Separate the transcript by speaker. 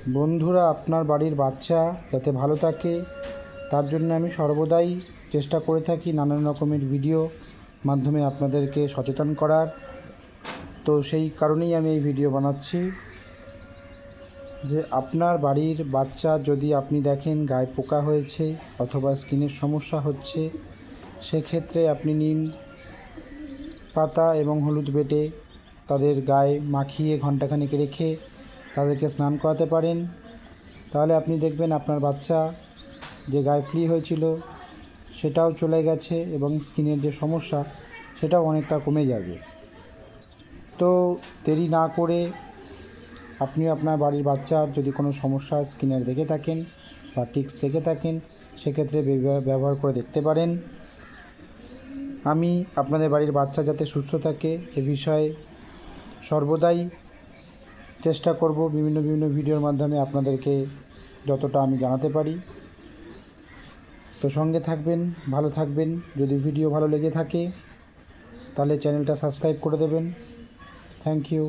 Speaker 1: বন্ধুরা, আপনার বাড়ির বাচ্চা যাতে ভালো থাকে তার জন্য আমি সর্বদাই চেষ্টা করে থাকি নানান রকমের ভিডিও মাধ্যমে আপনাদেরকে সচেতন করার। তো সেই কারণেই আমি এই ভিডিও বানাচ্ছি যে আপনার বাড়ির বাচ্চা যদি আপনি দেখেন গায়ে পোকা হয়েছে অথবা স্কিনের সমস্যা হচ্ছে, সেক্ষেত্রে আপনি নিম পাতা এবং হলুদ বেটে তাদের গায়ে মাখিয়ে ঘণ্টাখানেক রেখে তাদেরকে স্নান করাতে পারেন। তাহলে আপনি দেখবেন আপনার বাচ্চা যে গায়ে ফ্লি হয়েছিল সেটাও চলে গেছে এবং স্কিনের যে সমস্যা সেটাও অনেকটা কমে যাবে। তো দেরি না করে আপনি আপনার বাড়ির বাচ্চার যদি কোনো সমস্যা স্কিনের দেখে থাকেন বা টিক্স দেখে থাকেন, সেক্ষেত্রে ব্যবহার করে দেখতে পারেন। আমি আপনাদের বাড়ির বাচ্চা যাতে সুস্থ থাকে এ বিষয়ে সর্বদাই চেষ্টা করব বিভিন্ন ভিডিওর মাধ্যমে আপনাদেরকে যতটা আমি জানাতে পারি। তো সঙ্গে থাকবেন, ভালো থাকবেন। যদি ভিডিও ভালো লেগে থাকে তাহলে চ্যানেলটা সাবস্ক্রাইব করে দেবেন। Thank you.